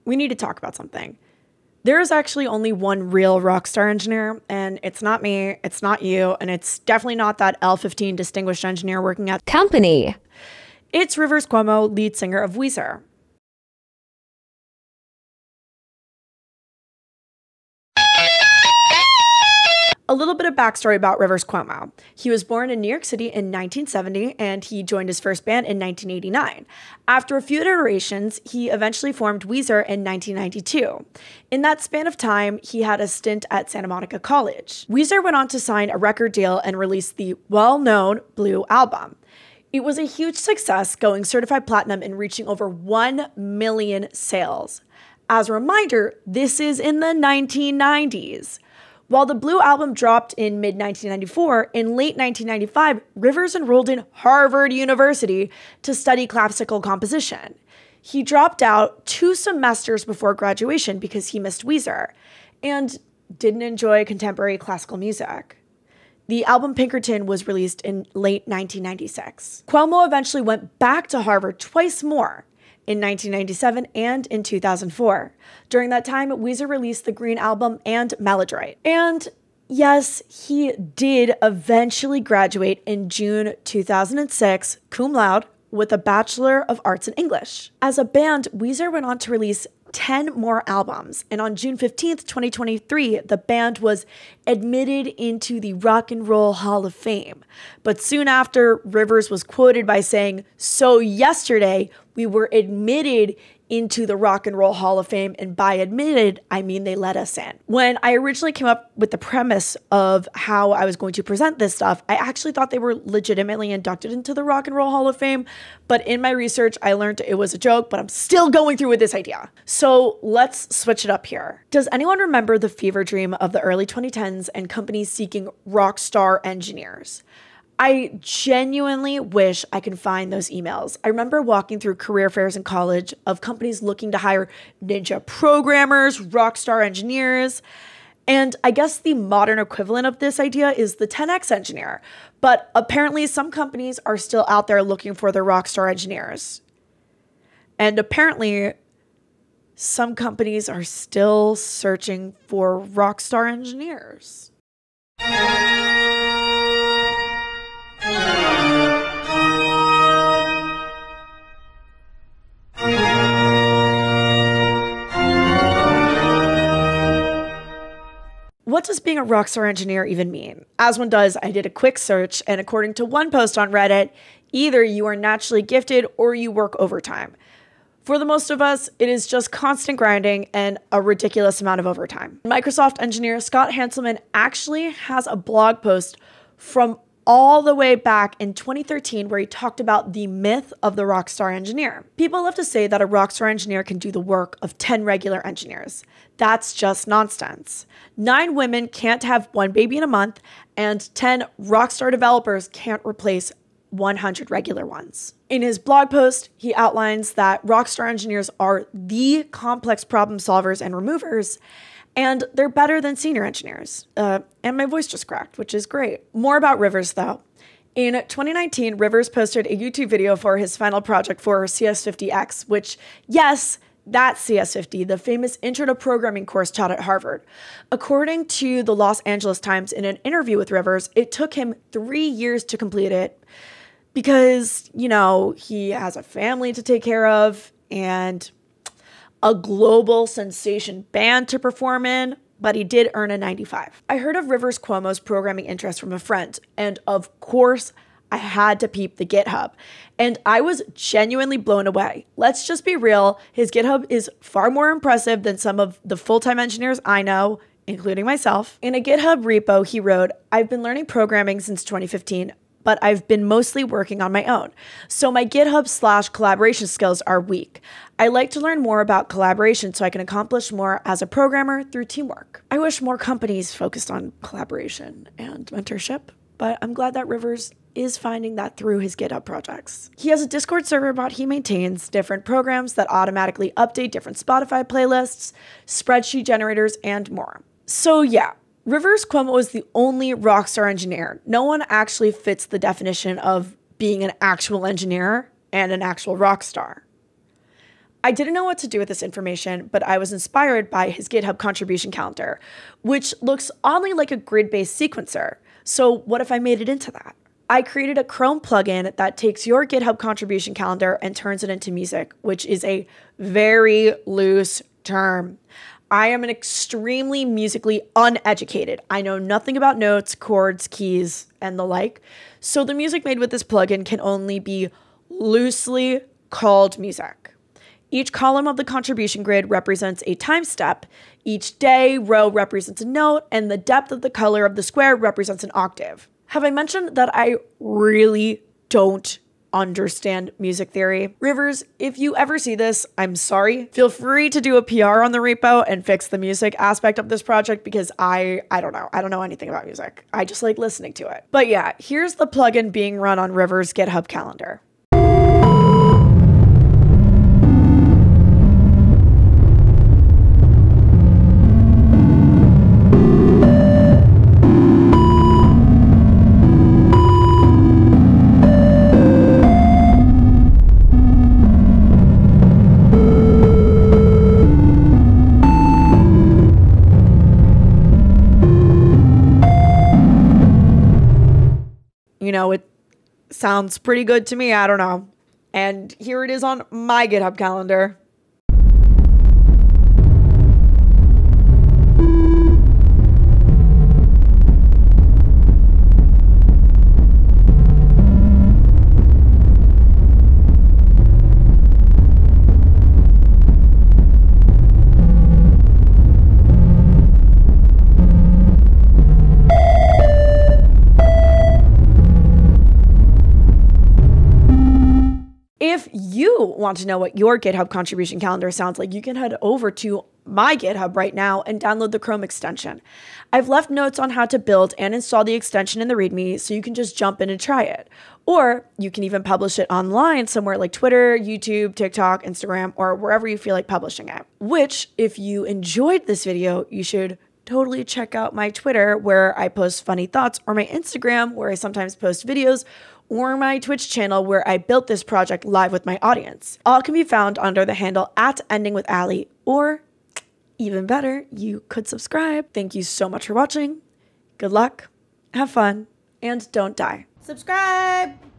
we need to talk about something. There is actually only one real rockstar engineer, and it's not me, it's not you, and it's definitely not that L15 distinguished engineer working at company. It's Rivers Cuomo, lead singer of Weezer. A little bit of backstory about Rivers Cuomo. He was born in New York City in 1970, and he joined his first band in 1989. After a few iterations, he eventually formed Weezer in 1992. In that span of time, he had a stint at Santa Monica College. Weezer went on to sign a record deal and release the well-known Blue Album. It was a huge success, going certified platinum and reaching over 1 million sales. As a reminder, this is in the 1990s. While the Blue Album dropped in mid-1994, in late 1995, Rivers enrolled in Harvard University to study classical composition. He dropped out 2 semesters before graduation because he missed Weezer and didn't enjoy contemporary classical music. The album Pinkerton was released in late 1996. Cuomo eventually went back to Harvard twice more, in 1997 and in 2004. During that time, Weezer released the Green Album and Maladroit. And yes, he did eventually graduate in June 2006, cum laude, with a Bachelor of Arts in English. As a band, Weezer went on to release 10 more albums, and on June 15th, 2023, the band was admitted into the Rock and Roll Hall of Fame. But soon after, Rivers was quoted by saying, "So yesterday, we were admitted into the Rock and Roll Hall of Fame, and by admitted, I mean they let us in." When I originally came up with the premise of how I was going to present this stuff, I actually thought they were legitimately inducted into the Rock and Roll Hall of Fame, but in my research, I learned it was a joke, but I'm still going through with this idea. So let's switch it up here. Does anyone remember the fever dream of the early 2010s and companies seeking rock star engineers? I genuinely wish I could find those emails. I remember walking through career fairs in college of companies looking to hire ninja programmers, rockstar engineers, and I guess the modern equivalent of this idea is the 10X engineer. But apparently some companies are still out there looking for their rockstar engineers. And apparently some companies are still searching for rockstar engineers. What does being a rockstar engineer even mean? As one does, I did a quick search, and according to one post on Reddit, either you are naturally gifted or you work overtime. For the most of us, it is just constant grinding and a ridiculous amount of overtime. Microsoft engineer Scott Hanselman actually has a blog post from all the way back in 2013 where he talked about the myth of the rockstar engineer. People love to say that a rockstar engineer can do the work of 10 regular engineers. That's just nonsense. 9 women can't have 1 baby in a month, and 10 rockstar developers can't replace 100 regular ones. In his blog post, he outlines that rockstar engineers are the complex problem solvers and removers, and they're better than senior engineers. And my voice just cracked, which is great. More about Rivers, though. In 2019, Rivers posted a YouTube video for his final project for CS50X, which, yes, that's CS50, the famous Intro to Programming course taught at Harvard. According to the Los Angeles Times in an interview with Rivers, it took him 3 years to complete it because, you know, he has a family to take care of and a global sensation band to perform in, but he did earn a 95. I heard of Rivers Cuomo's programming interest from a friend, and of course, I had to peep the GitHub, and I was genuinely blown away. Let's just be real, his GitHub is far more impressive than some of the full-time engineers I know, including myself. In a GitHub repo, he wrote, "I've been learning programming since 2015, but I've been mostly working on my own. So my GitHub/collaboration skills are weak. I like to learn more about collaboration so I can accomplish more as a programmer through teamwork." I wish more companies focused on collaboration and mentorship, but I'm glad that Rivers is finding that through his GitHub projects. He has a Discord server bot he maintains, different programs that automatically update different Spotify playlists, spreadsheet generators, and more. So yeah, Rivers Cuomo is the only rockstar engineer. No one actually fits the definition of being an actual engineer and an actual rock star. I didn't know what to do with this information, but I was inspired by his GitHub contribution calendar, which looks oddly like a grid-based sequencer. So what if I made it into that? I created a Chrome plugin that takes your GitHub contribution calendar and turns it into music, which is a very loose term. I am an extremely musically uneducated. I know nothing about notes, chords, keys, and the like. So the music made with this plugin can only be loosely called music. Each column of the contribution grid represents a time step. Each day row represents a note, and the depth of the color of the square represents an octave. Have I mentioned that I really don't understand music theory? Rivers, if you ever see this, I'm sorry. Feel free to do a PR on the repo and fix the music aspect of this project because I don't know. I don't know anything about music. I just like listening to it. But yeah, here's the plugin being run on Rivers' GitHub calendar. You know, it sounds pretty good to me. I don't know. And here it is on my GitHub calendar. If you want to know what your GitHub contribution calendar sounds like, you can head over to my GitHub right now and download the Chrome extension. I've left notes on how to build and install the extension in the README so you can just jump in and try it. Or you can even publish it online somewhere like Twitter, YouTube, TikTok, Instagram, or wherever you feel like publishing it. Which, if you enjoyed this video, you should totally check out my Twitter where I post funny thoughts, or my Instagram where I sometimes post videos, or my Twitch channel where I built this project live with my audience. All can be found under the handle @endingwithali, or even better, you could subscribe. Thank you so much for watching. Good luck, have fun, and don't die. Subscribe!